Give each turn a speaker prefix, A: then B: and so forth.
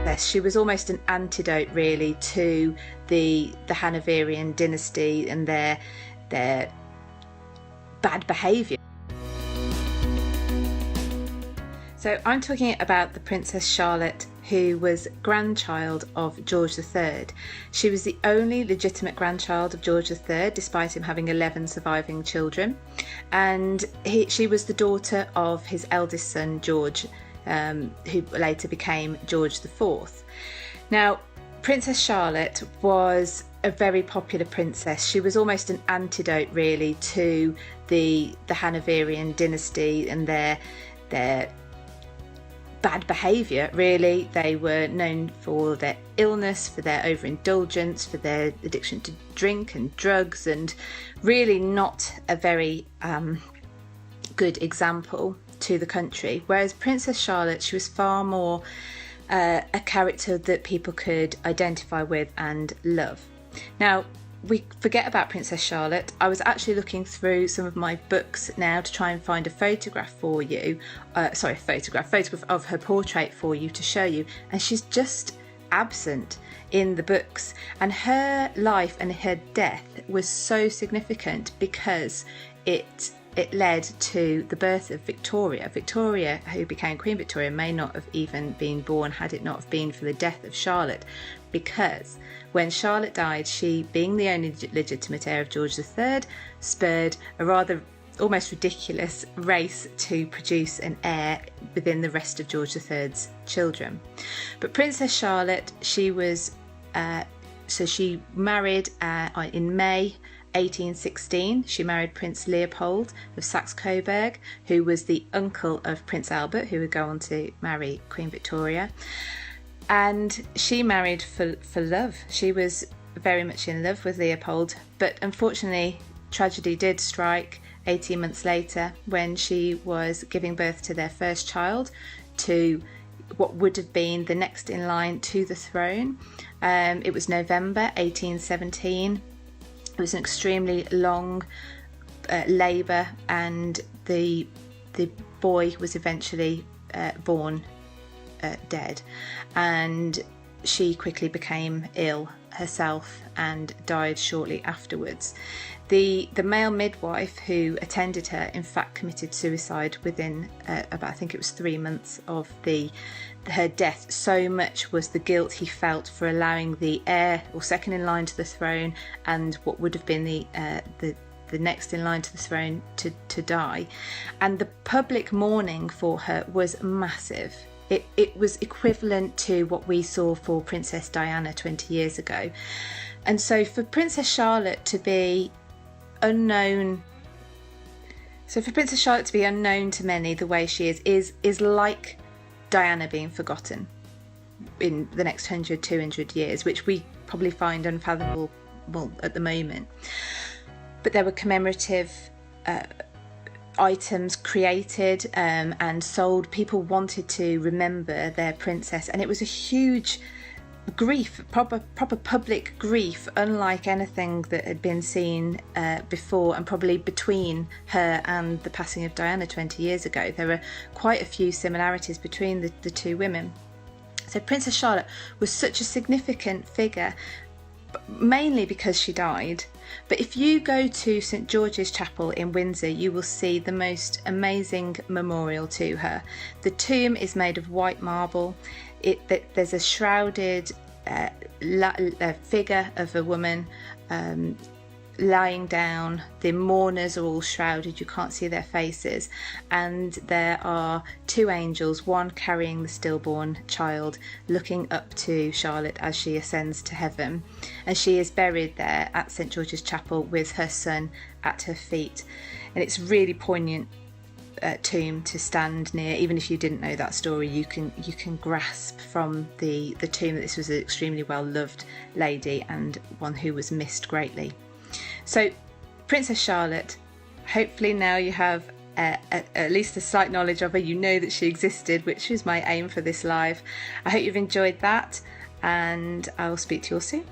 A: Yes, she was almost an antidote, really, to the Hanoverian dynasty and their bad behaviour. So I'm talking about the Princess Charlotte, who was grandchild of George III. She was the only legitimate grandchild of George III, despite him having 11 surviving children. And she was the daughter of his eldest son, George, who later became George IV. Now, Princess Charlotte was a very popular princess. She was almost an antidote, really, to the Hanoverian dynasty and their bad behaviour, really. They were known for their illness, for their overindulgence, for their addiction to drink and drugs, and really not a very good example to the country. Whereas Princess Charlotte, she was far more a character that people could identify with and love. Now, we forget about Princess Charlotte. I was actually looking through some of my books now to try and find a photograph for you, photograph of her portrait for you to show you, and she's just absent in the books. And her life and her death was so significant because it led to the birth of Victoria. Victoria, who became Queen Victoria, may not have even been born had it not have been for the death of Charlotte, because when Charlotte died, she, being the only legitimate heir of George III, spurred a rather almost ridiculous race to produce an heir within the rest of George III's children. But Princess Charlotte, she was she married in May 1816. She married Prince Leopold of Saxe-Coburg, who was the uncle of Prince Albert, who would go on to marry Queen Victoria. And she married for love. She was very much in love with Leopold, but unfortunately tragedy did strike 18 months later when she was giving birth to their first child, to what would have been the next in line to the throne. It was November 1817. It was an extremely long labour, and the boy was eventually born dead, and she quickly became ill herself and died shortly afterwards. The male midwife who attended her, in fact, committed suicide within about, I think it was 3 months of her death. So much was the guilt he felt for allowing the heir, or second in line to the throne, and what would have been the next in line to the throne to die. And the public mourning for her was massive. It was equivalent to what we saw for Princess Diana 20 years ago. And so for Princess Charlotte to be unknown, to many the way she is like Diana being forgotten in the next 100, 200 years, which we probably find unfathomable at the moment. But there were commemorative items created and sold. People wanted to remember their princess, and it was a huge grief, proper public grief, unlike anything that had been seen before, and probably between her and the passing of Diana 20 years ago. There are quite a few similarities between the two women. So Princess Charlotte was such a significant figure, mainly because she died. But if you go to St George's Chapel in Windsor, you will see the most amazing memorial to her. The tomb is made of white marble. There's a shrouded figure of a woman lying down. The mourners are all shrouded, you can't see their faces, and there are two angels, one carrying the stillborn child, looking up to Charlotte as she ascends to heaven, and she is buried there at St George's Chapel with her son at her feet. And it's really poignant tomb to stand near. Even if you didn't know that story, you can grasp from the tomb that this was an extremely well loved lady and one who was missed greatly. So Princess Charlotte, hopefully now you have at least a slight knowledge of her. You know that she existed, which is my aim for this live. I hope you've enjoyed that, and I will speak to you all soon.